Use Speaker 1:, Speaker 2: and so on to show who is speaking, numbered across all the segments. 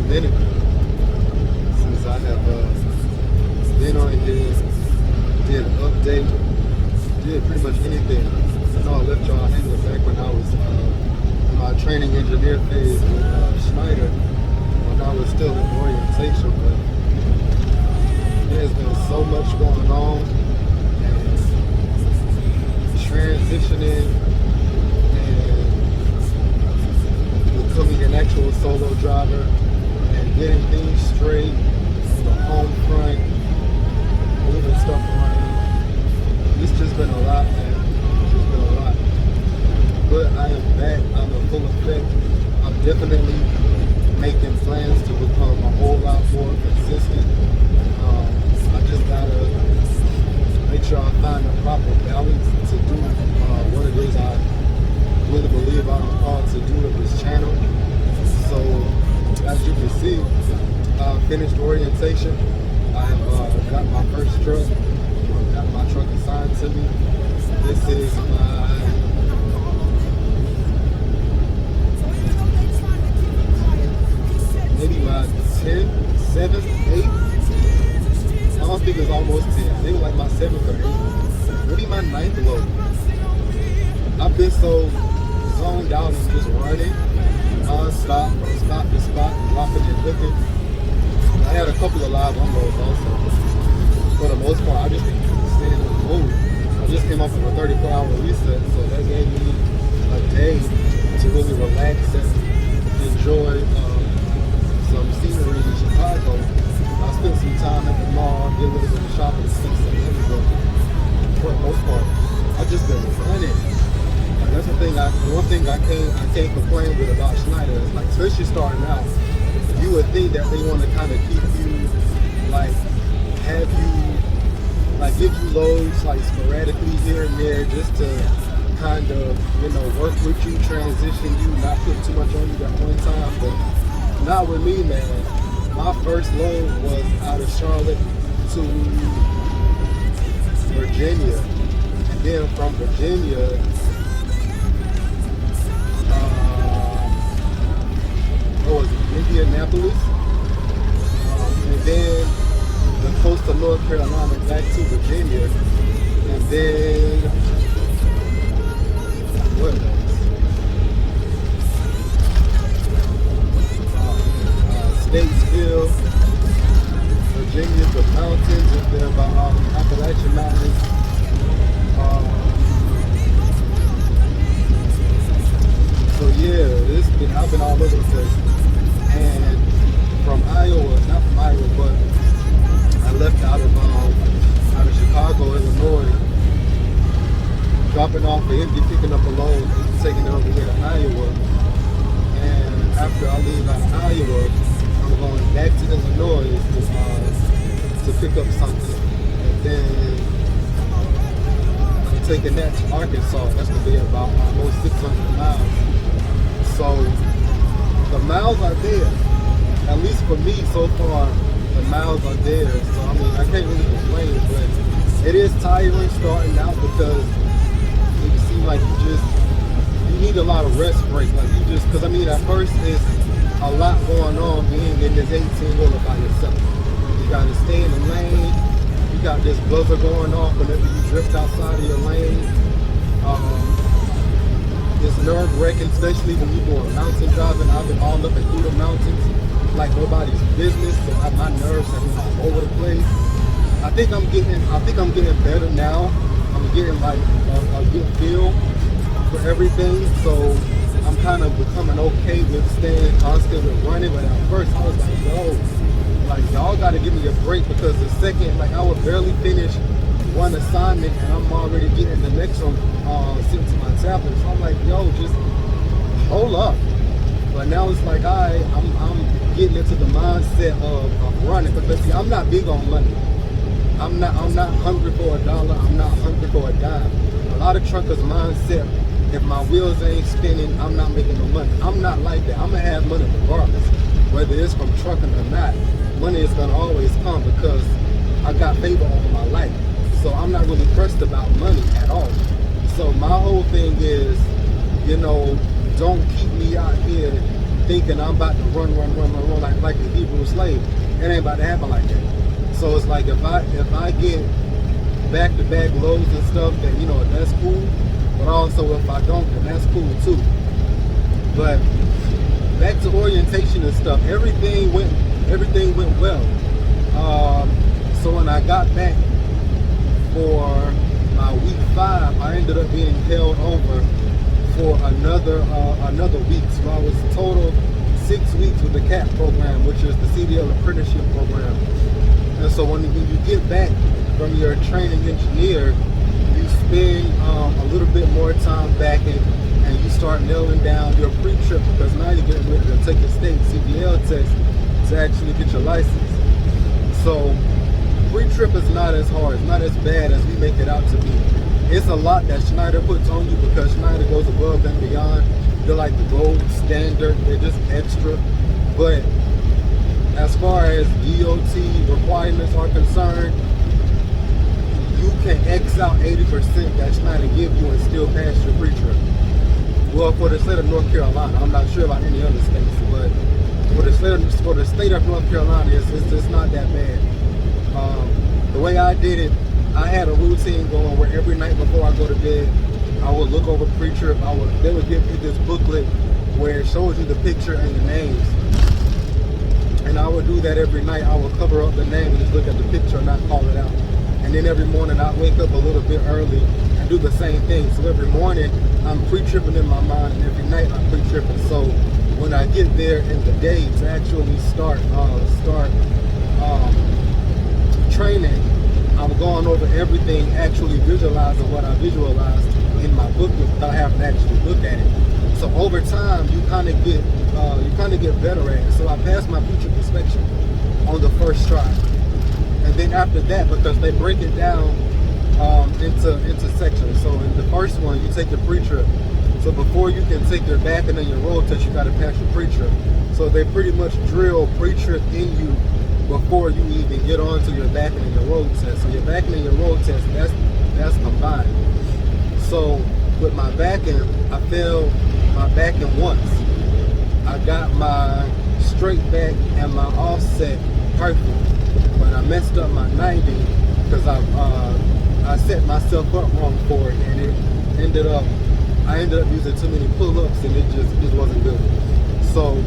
Speaker 1: minute since I have been on here, did an update, did pretty much anything. I know I left y'all hanging back when I was in my training engineer phase with Schneider, when I was still in orientation, but there's been so much going on and transitioning and becoming an actual solo driver and getting things straight on the home front, moving stuff around. It's just been a lot, man. It's just been a lot. But I am back. I'm in full effect. I'm definitely making plans to become a whole lot more consistent. I just gotta make sure I find the proper balance to do what it is I really believe I'm called to do with this channel. So, as you can see, I finished orientation. I have got my first truck. Got my truck assigned to me. This is maybe my 10th, 7th, 8th. I don't think it's almost 10. Maybe like my 7th or 8th. Maybe my 9th load. I've been so zoned out and just running non-stop, from spot to spot, dropping and hooking. I had a couple of live unloads also. For the most part, I just been staying in the mood. I just came up with a 34-hour reset, so that gave me a day to really relax and enjoy some scenery in Chicago. I spent some time at the mall, did a little bit of shopping, see some things, but for the most part, I've just been running. Like, that's the one thing I can't complain with about Schneider is, like, especially starting out, you would think that they want to kind of keep you, like, have you, like, give you loads, like, sporadically here and there, just to kind of, you know, work with you, transition you, not put too much on you at one time. But not with me, man. My first load was out of Charlotte to Virginia, and then from Virginia, what was it, Indianapolis, and then the coast of North Carolina back to Virginia, and then what else? Statesville, Virginia, the mountains, and then about Appalachian Mountains. So yeah, I've been all over the place. And from Iowa, not from Iowa, but I left out of Chicago, Illinois, dropping off the empty, picking up a load, and taking it over here to Iowa. And after I leave out of Iowa, I'm going back to Illinois to pick up something. And then I'm taking that to Arkansas. That's going to be about almost 600 miles. So the miles are there. At least for me so far, the miles are there. So I mean, I can't really complain, but it is tiring starting out because it seems like you need a lot of rest break. Like because I mean, at first it's a lot going on being in this 18-wheeler by yourself. You got to stay in the lane. You got this buzzer going off whenever you drift outside of your lane. It's nerve-wracking, especially when you're doing mountain driving. I've been all up and through the mountains like nobody's business, so my nerves have been all over the place. I think I'm getting better now. I'm getting like a good feel for everything, so I'm kind of becoming okay with staying constant with running. But at first I was like, yo, like y'all got to give me a break, because the second, like I would barely finish one assignment and I'm already getting the next one sent to my tablet. So I'm like, yo, just hold up. But now it's like, I'm getting into the mindset of running, because see, I'm not big on money. I'm not hungry for $1. I'm not hungry for a dime. A lot of truckers' mindset, if my wheels ain't spinning, I'm not making no money. I'm not like that. I'm gonna have money regardless, whether it's from trucking or not. Money is gonna always come because I got favor over my life. So I'm not really pressed about money at all. So my whole thing is, you know, don't keep me out here thinking I'm about to run like a Hebrew slave. It ain't about to happen like that. So it's like if I get back-to-back lows and stuff, then that's cool. But also if I don't, then that's cool too. But back to orientation and stuff, everything went well. So when I got back for my week 5, I ended up being held over for another week. So I was total 6 weeks with the CAP program, which is the CDL apprenticeship program. And so when you get back from your training engineer, you spend a little bit more time back and you start nailing down your pre-trip, because now you're getting ready to take the state CDL test to actually get your license. So pre-trip is not as hard, it's not as bad as we make it out to be. It's a lot that Schneider puts on you because Schneider goes above and beyond. They're like the gold standard, they're just extra. But as far as DOT requirements are concerned, you can X out 80% that Schneider give you and still pass your pre-trip. Well, for the state of North Carolina, I'm not sure about any other states, but for the state of North Carolina, it's just not that bad. The way I did it, I had a routine going where every night before I go to bed, I would look over pre-trip. They would give me this booklet where it shows you the picture and the names. And I would do that every night. I would cover up the name and just look at the picture and not call it out. And then every morning I'd wake up a little bit early and do the same thing. So every morning I'm pre-tripping in my mind, and every night I'm pre-tripping. So when I get there in the day to actually start training, I'm going over everything, actually visualizing what I visualized in my booklet without having to actually look at it. So over time, you kind of get better at it. So I passed my pre-trip inspection on the first try, and then after that, because they break it down into sections. So in the first one, you take the pre-trip. So before you can take your back and then your road test, you got to pass your pre-trip. So they pretty much drill pre-trip in you before you even get on to your back and your road test. So your back and your road test, that's combined. So with my back end, I failed my back end once. I got my straight back and my offset perfect, but I messed up my 90 because I set myself up wrong for it, and I ended up using too many pull-ups, and it just wasn't good. So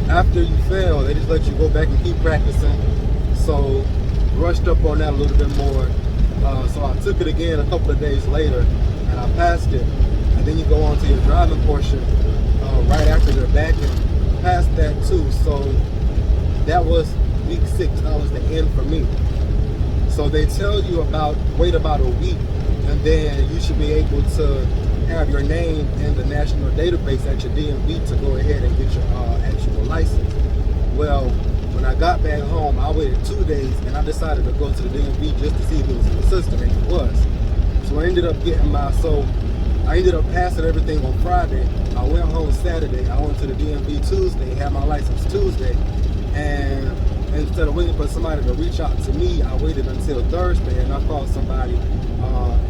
Speaker 1: after you fail, they just let you go back and keep practicing. So brushed up on that a little bit more. So I took it again a couple of days later, and I passed it. And then you go on to your driving portion right after your back end. Passed that too. So that was week 6. That was the end for me. So they tell you wait about a week, and then you should be able to have your name in the national database at your DMV to go ahead and get your actual license. Well, when I got back home, I waited 2 days, and I decided to go to the DMV just to see if it was in the system, and it was. So I ended up I ended up passing everything on Friday. I went home Saturday. I went to the DMV Tuesday, had my license Tuesday, and instead of waiting for somebody to reach out to me, I waited until Thursday, and I called somebody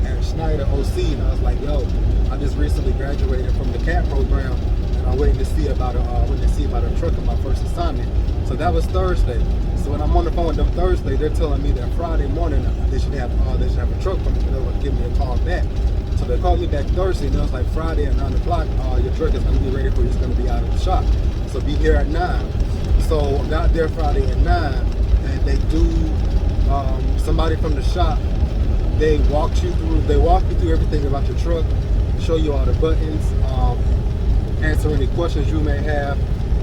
Speaker 1: at Schneider OC, and I was like, yo, I just recently graduated from the CAP program, and I'm waiting to see about a truck on my first assignment. So that was Thursday. So when I'm on the phone with them Thursday, they're telling me that Friday morning they should have a truck for me. They would give me a call back. So they called me back Thursday, and it was like Friday at 9 o'clock, your truck is going to be ready for you. It's going to be out of the shop. So be here at 9. So I got there Friday at 9, and they do, somebody from the shop, they walk you through everything about your truck, show you all the buttons, answer any questions you may have,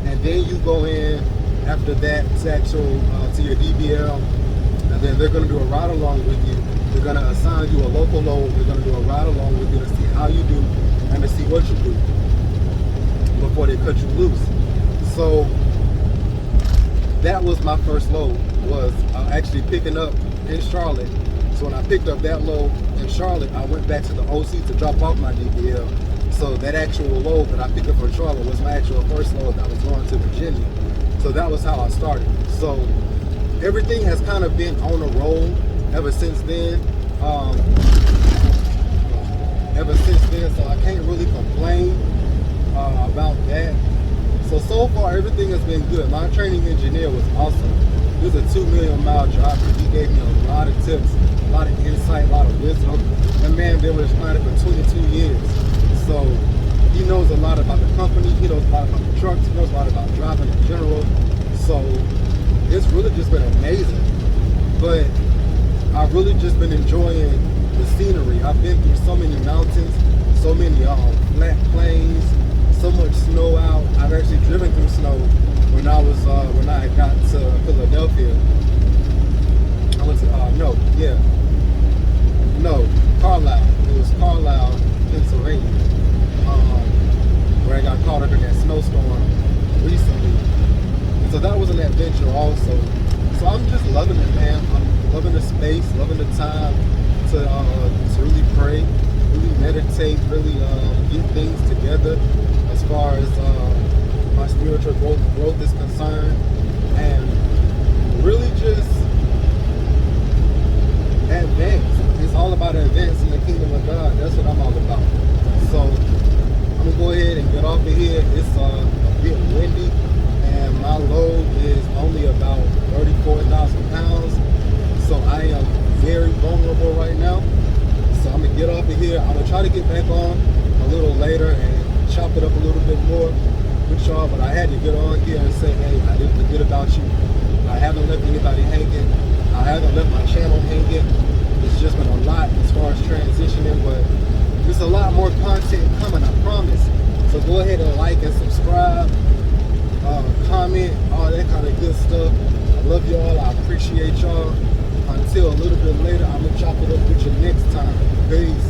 Speaker 1: and then you go in after that to your DBL, and then they're going to do a ride along with you. They're going to assign you a local load. They're going to do a ride along with you to see how you do and to see what you do before they cut you loose. So that was my first load, was actually picking up in Charlotte. So when I picked up that load in Charlotte, I went back to the OC to drop off my DBL. So that actual load that I picked up from Charlotte was my actual first load that was going to Virginia. So that was how I started. So everything has kind of been on a roll ever since then. So I can't really complain about that. So far everything has been good. My training engineer was awesome. It was a 2 million mile drive. He gave me a lot of tips, a lot of insight, a lot of wisdom. That man been with his pilot for 22 years. So he knows a lot about the company, he knows a lot about the trucks, he knows a lot about driving in general. So it's really just been amazing. But I've really just been enjoying the scenery. I've been through so many mountains, so many flat plains, so much snow out. I've actually driven through snow when I got to Philadelphia. I went to Carlisle. It was Carlisle, Pennsylvania, where I got caught up in that snowstorm recently. And so that was an adventure also. So I'm just loving it, man. I'm loving the space, loving the time to really pray, really meditate, really get things together as far as my spiritual growth is concerned, and really just advance. It's all about advancing the kingdom of God. That's what I'm all about. So I'm gonna go ahead and get off of here. It's a bit windy, and my load is only about 34,000 pounds. So I am very vulnerable right now. So I'm gonna get off of here. I'm gonna try to get back on a little later and chop it up a little bit more with y'all. But I had to get on here and say, hey, I didn't forget about you. I haven't left anybody hanging. I haven't left my channel hanging. It's just been a lot as far as transitioning, but there's a lot more content coming, I promise. So go ahead and like and subscribe, comment, all that kind of good stuff. I love y'all. I appreciate y'all. Until a little bit later, I'm going to chop it up with you next time. Peace.